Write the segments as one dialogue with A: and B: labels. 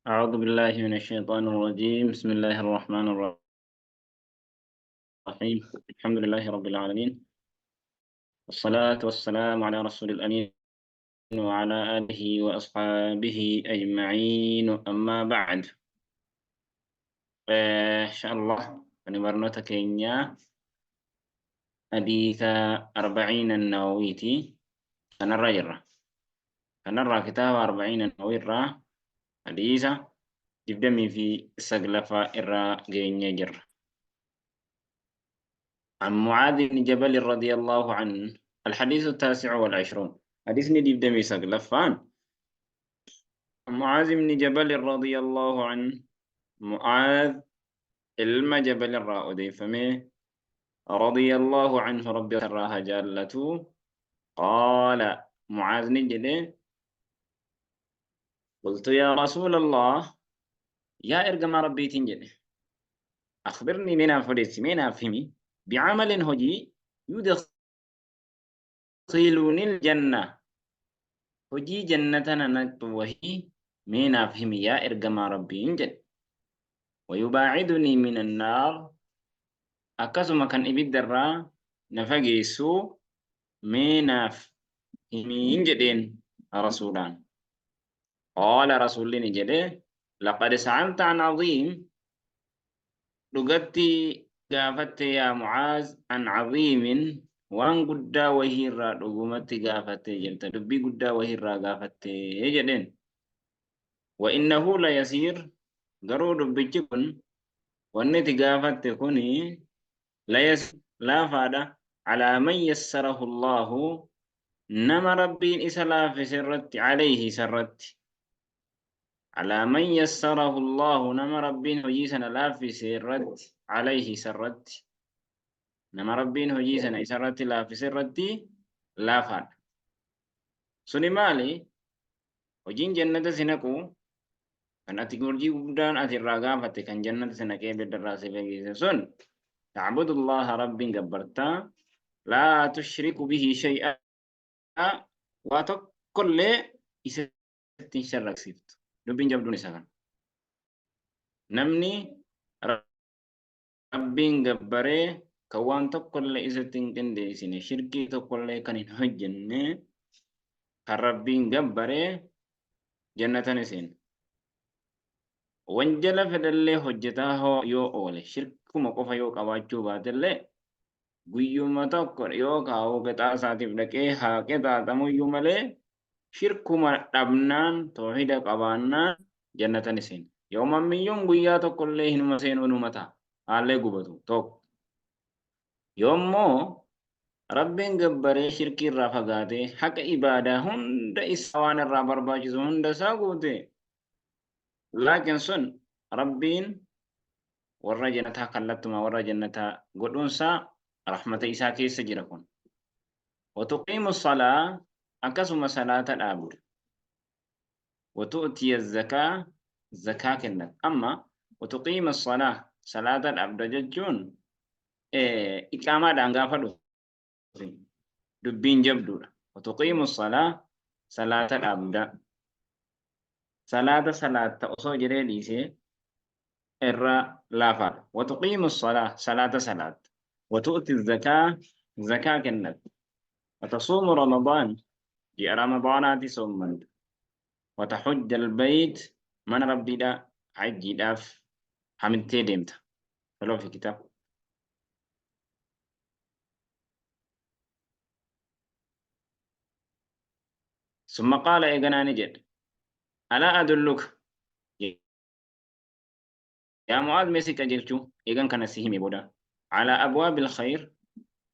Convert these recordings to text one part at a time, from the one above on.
A: أعوذ بالله من الشيطان الرجيم بسم الله الرحمن الرحيم الحمد لله رب العالمين والصلاة والسلام على رسول الأمين وعلى آله وأصحابه أجمعين أما بعد إن شاء الله فنبرنوتا كينيا حديث 40 النوويتي فنرى كتاب 40 النووي حديث جبدمي في سقلفة إرى جينيا جر عن معاذ بن جبل رضي الله عنه الحديث 19 حديث نديب دمي سقلفان عن معاذ بن جبل رضي الله عنه معاذ ilma jabal irraa odeeffame رضي الله عنه ربي سراها جالته قال معاذ نجده قلت يا رسول الله يا إرجم ربي تنجده أخبرني من أفريت من أفهمي بعمل هجي يدخلني الجنة هجي جنتنا نقوه من أفهمي يا إرجم ربي إنجد ويباعدني من النار أكسما كان إبد الرا نفجيسو ميناف همين جدين رسولان قال رسول نجده لقد سألت عن عظيم لقدتي قافت يا معاذ عن عظيم وان قدا وهيرا لقمتي قافت جلت دبي قدا وهيرا قافت جدين وإنه لا يسير قرور بجكن وانتي قافت كوني لا فادا على من يسره الله نما ربي إسلا في سرت عليه سرت على من يسره الله نما ربي هجيسنا لا في سرت عليه سرت نما ربي هجيسنا سرت لا في سرت لا فاد سني مالي وجين جنة سنكو kan ati gurji gudaan ati irraa gaafatte kan jannata sana kee beddarraa si fageesse sun تعبد الله رب جبرتا لا تشرك به شيئا وتقل إستن شرك سيفت دبين جبدون سكن نمني رب جبره كوان تقل إستن كندي سنة شركي تقل كان هجن كرب جبره جنة نسين وانجل فدله حجته يو أول شرك كما قفا يو قواجو باتله guyyuma tokko yoo kaa'u qixaa isaatiif dhaqee haa qixaatamuyyuu malee shirkuma dhabnaan toohida qabaannaan jannatan isin yoo mammiyyoon guyyaa tokkollee hinuma seenuu numa ta'a haallee gubatu tokko yoommoo rabbiin gabbaree shirkii irraa fagaatee haqa ibaadaa hunda isaa waan irraa barbaachisu hunda isaa guute laakiin sun rabbiin warra jannataa kallattuma warra jannataa godhuunsaa رحمة إساء كيس جركون وتقيم الصلاة أكسم صلاة الأبد وتؤتي الزكاة زكاة كنت أما وتقيم الصلاة صلاة الأبد ججون إقامة دانغافة دبين جبدو وتقيم الصلاة صلاة الأبد صلاة أصو جريديسي إرى لافر وتقيم الصلاة صلاة وتؤتي الزكاة زكاة كنت وتصوم رمضان جاء رمضانات صوما وتحج البيت من ربي دا حج داف حمد تيدمت فلو في كتاب ثم قال إيقنا نجد ألا أدلك يا معاذ مسك أجلتو إيقن كان سيهمي بودا على أبواب الخير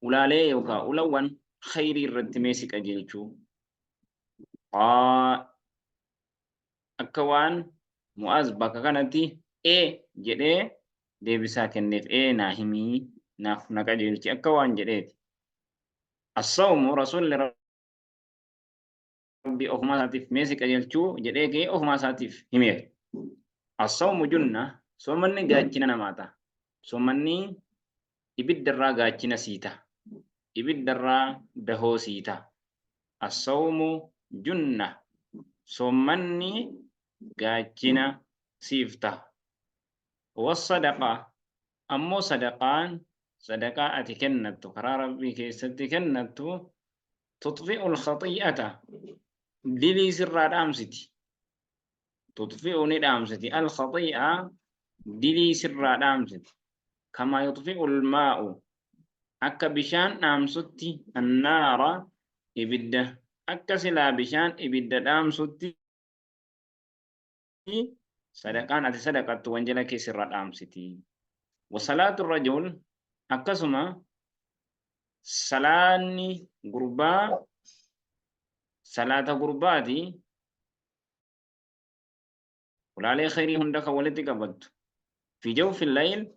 A: ولا لي يوكا ولون خيري الرد مسك أجلتو أكوان معاذ بكا كانتي جدي deebisaa kenneef naahimii naaf naqa jeelchi akka waan jedheeti assawmu rasuulli rabbi ofumaa isaatiif meesi qajeelchuu jedhee kee ofumaa isaatiif himeef assawmu junna soomanni gaachina namaa ta'a soomanni ibiddarraa gaachina siita ibiddarraa dahoo siita assawmu junna soomanni gaachina سيفته. والصدقة أمو صدقان صدقاء كنت قرار ربي كيست كنت تطفئ الخطيئة دلي سر دامستي تطفئ ندامستي الخطيئة دلي سر دامستي كما يطفئ الماء أكا بشان دامستي النار إبدة أكا سلا بشان إبدة دامستي صدقان أتي صدقة وانجلك سر دامستي. وصلاة الرجل أكسما صلاني غربا صلاة غرباتي ولا لي خيري هندك ولتي قبض في جوف الليل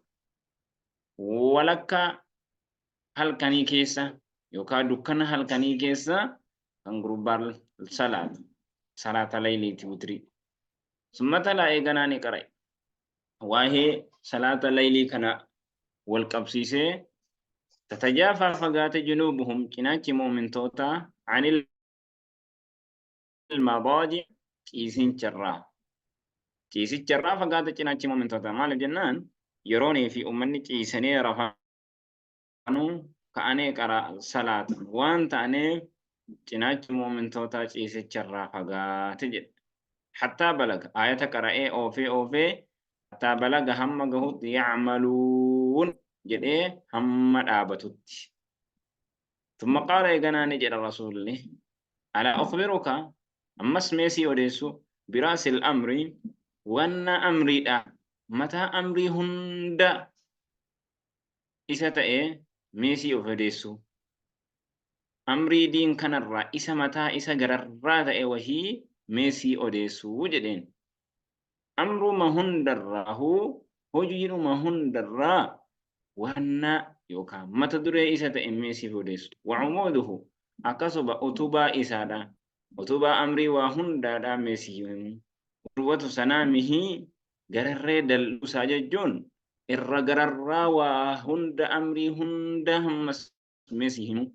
A: ولك هل كني كيسا يوكا دكنا هل كني كيسا كان غربا صلاة ليلي توتري ثم تلا إيغاناني كراي واهي صلاة ليلي كنا والقبسيسي تتجافى فقات جنوبهم كناك مؤمن توتا عن المضاجع كيسين شرا كيسين شرا فقات كناك مؤمن توتا مال جنان يروني في أمني كيساني رفانو كأني قرأ صلاة وانت أني كناك مؤمن توتا كيسين شرا فقات جد حتى بلغ آية قرأ أوفي حتى بلغ هم قهود يعملون جد هم دابتوت ثم قال إيغانا نجد الرسول الله ألا أخبرك أما اسميسي وديسو براس الأمر وأن أمري دا متى أمري هندا إسا ميسي أفديسو أمري دين كان الرا إسا متى إسا غرر وهي ميسي أوديسو جدين أمر ما هندره هجير ما هندره وأن يوكا متى دري إسا ميسي أوديسو وعموده أكسب أتوبا إسادا أتوبا أمري وهندا دا ميسي urwatu sanaamihi gararree dal'uusaa jechuun irra gararraa waa hunda amrii hunda hammas meesii himu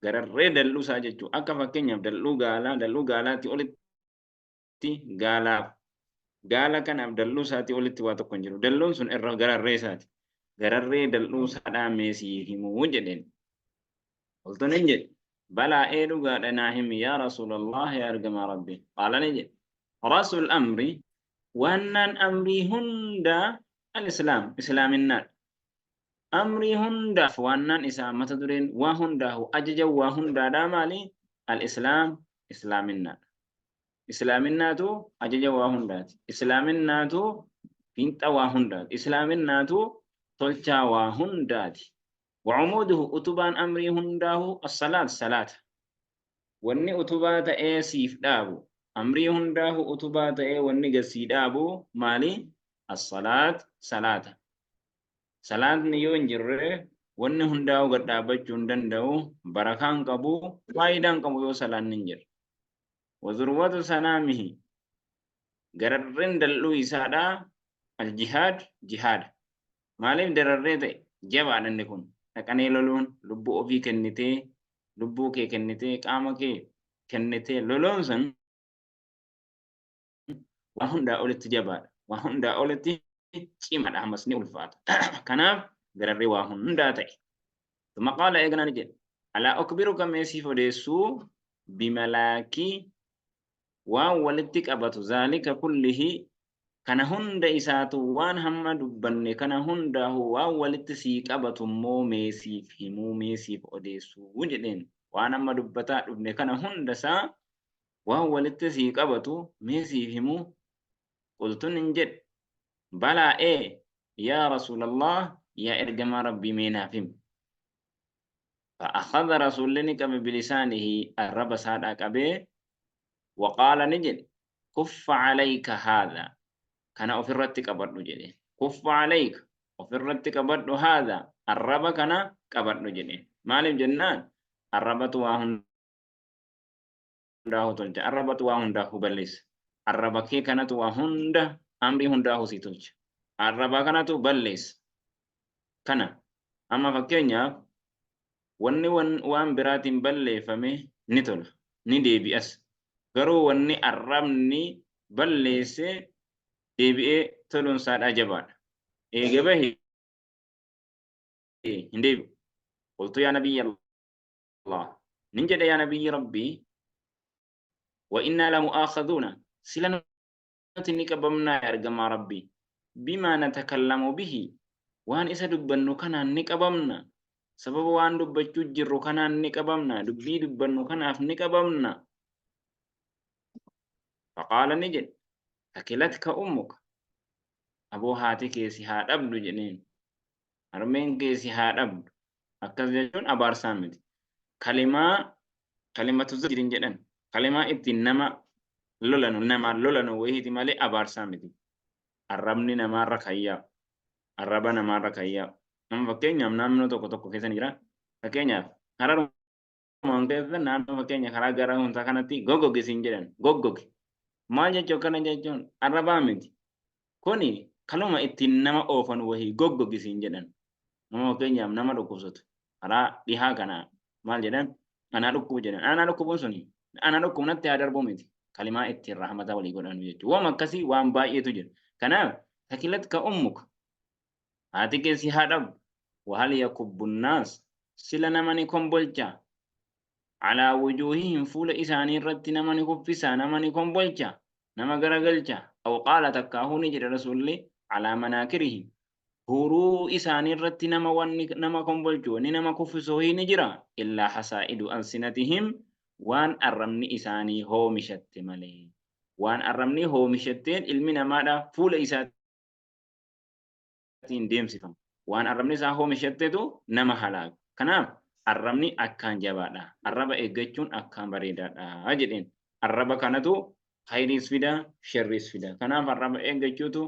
A: gararree dal'uusaa jechuun akka fakkeenyaaf dal'uu gaalaatti olitti gaala kanaaf dal'uusaatti olitti waa tokko hin jiru dal'uun sun irra gararree isaati gararree dal'uusaadhaa meesii himuu jedheen oltoon hin jedhe balaa dhugaadha naa himi yaa rasuulallah yaa argamaa rabbi qaala ni jedhe رأس الأمر وأن أمري هندا الإسلام إسلام النار أمري هندا وأن إسامة تدرين وهندا هو أجج وهندا دامالي الإسلام إسلام النار إسلام النار أجج وهندا إسلام النار بنت وهندا إسلام النار تلجا وهندا وعموده أتبان أمري هندا الصلاة وأن أتبات سيف دابو أمري هنده أتبات والنجسي دابو مالي الصلاة صلاة صلاة نيون جره ون هنده قد دابت جندن دو بركان قبو فايدان قبو يو صلاة ننجر وذروة سنامه قررن دلو إسادا الجهاد جهاد مالي دررته جبا ننكون نكاني لولون لبو أفي كنتي لبو كي كنتي قامك كنتي لولون سن وهندا أولت جبار وهندا أولت كيما أحمسني والفات كناف غرري وهندا تي ثم قال إيغنا نجد ألا أكبرك ميسي فديسو بملاكي وولدتك أبط ذلك كله كان هندا إساتو وان هم دبني كان هندا هو ولدت سيك أبط مو ميسي فهمو ميسي فديسو وجدين وانا ما دبتا دبني كان هندا سا وولدت سيك أبط ميسي فهمو قلت ننجد بلا يا رسول الله يا إرجم ربي مينافم فأخذ رسول لنك بلسانه الرب سادك أبي وقال نجد كف عليك هذا كان أفرتك برد جدي كف عليك أفرتك برد هذا الرب كان كبرد جدي مالم جنان الرب تواهن داهو تلجا الرب تواهن داهو بلس الرب كي كانت وهند أمري هنداه سيتولج الرب كانت بلس كان أما فكينيا wanni waan biraatiin balleeffame ni tola ni deebi'as garuu wanni arrabni balleesse deebi'ee toluun isaa jabaadha. Eega bahee hin deebi'u. Qultu yaa nabiyya Allah nin jedhe yaa nabiyyi rabbii wa innaa lamu'aakhadhuuna sila nuti ni qabamnaa ergamaa rabbii bimaa natakallamu bihi waan isa dubbannu kanaan ni qabamna sababa waan dubbachuu jirru kanaan ni qabamna dubbii dubbannu kanaaf ni qabamna. Faqaala ni jedhe takilatka ummuka aboo haati keesi haa dhabdu jedheen harmeen keesi haa dhabdu akkas jechuun abaarsaa miti kalimatu zajrin jedhan kalimaa ittiin nama lolanu wayiiti malee abaarsaa miti. Arrabni namaarra kayyaa arraba namaarra kayyaa nama fakkeenyaaf naannoo tokko keessa ni jira fakkeenyaaf Hararuma keessa naannoo fakkeenya karaa gara hundaa kanatti goggogi siin jedhan goggogi maal jechuu kana jechuun arrabaa miti kuni kaluma ittiin nama oofan wahii goggogi siin jedhan nama fakkeenyaaf nama dhukkubsatu karaa dhihaa kana maal jedhan anaa dhukkubu jedhan anaa dhukkubuun suni anaa dhukkubu natti haa darbu miti kalimaa ittiin rahmata walii godhanu jechuudha waan akkasii waan baay'eetu jira. Kanaaf takilatka ummuka haati keessi haa dhabdu wahal yakubbu nnaas sila nama ni kombolcha alaa wujuuhihim fuula isaanii irratti nama ni kuffisa nama ni kombolcha nama garagalcha aw qaala takkaahuu ni jedhe rasuulli alaa manaakirihim huruu isaanii irratti nama kombolchu ni nama kuffisu ni jira illaa hasaa'idu alsinatihim waan arrabni isaanii hoomishatte malee. Waan arrabni hoomishatteen ilmi namaadha fuula isaatiin deemsifamu. Waan arrabni isaa hoomishatteetu nama halaaku. Kanaaf arrabni akkaan jabaadha. Arraba eeggachuun akkaan bareedaadha jedheen. Arraba kanatu khayriis fida, sharriis fida. Kanaaf arraba eeggachuutu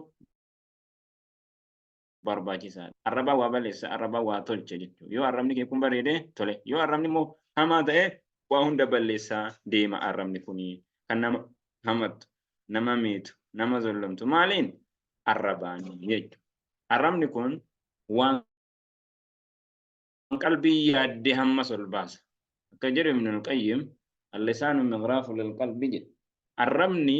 A: barbaachisaadha. Arraba waa balleessa, arraba waa tolcha jechuudha. Yoo arrabni kee kun bareedee tole. Yoo arrabni immoo hamaa ta'e waa hunda balleessaa deema arrabni kuni. Kan nama hamattu nama miitu nama zollamtu maaliin arrabaanii jechuudha. Arrabni kun waan qalbii yaaddee hammas ol baasa. Akka jedhu Ibnul Qayyim al-lisaanu migraafu lilqalbi jedha. Arrabni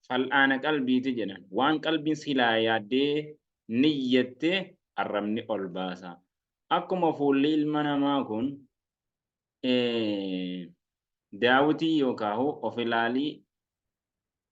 A: fal'aana qalbiiti jedhan. Waan qalbiin silaa yaaddee niyyattee arrabni ol baasa. Akkuma fuulli ilma namaa kun daawwitii yookaan of ilaalii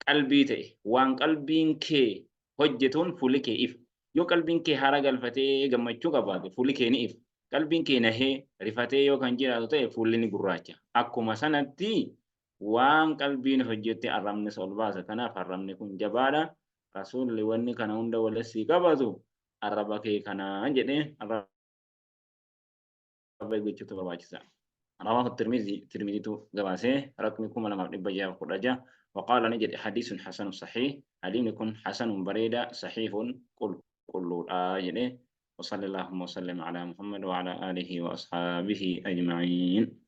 A: qalbii ta'e waan qalbiin kee hojjetuun fuulli kee ifa. Yoo qalbiin kee haara galfatee gammachuu qabaate fuulli kee ni ifa. Qalbiin kee nahee rifatee yoo kan jiraatu ta'e fuulli ni gurraacha. Akkuma sanatti waan qalbiin hojjette arrabnis ol baasa. Kanaaf arrabni kun jabaadha. Rasuulli wanni kana hunda walitti qabatu arraba kee kana jedhee arraba eeggachuutu barbaachisa. رواه الترمذي جواسه رقم لما بجاه خرجه وقال نجد حديث حسن صحيح عليم يكون حسن بريدة صحيح كل آية وصلى الله وسلم على محمد وعلى آله وأصحابه أجمعين.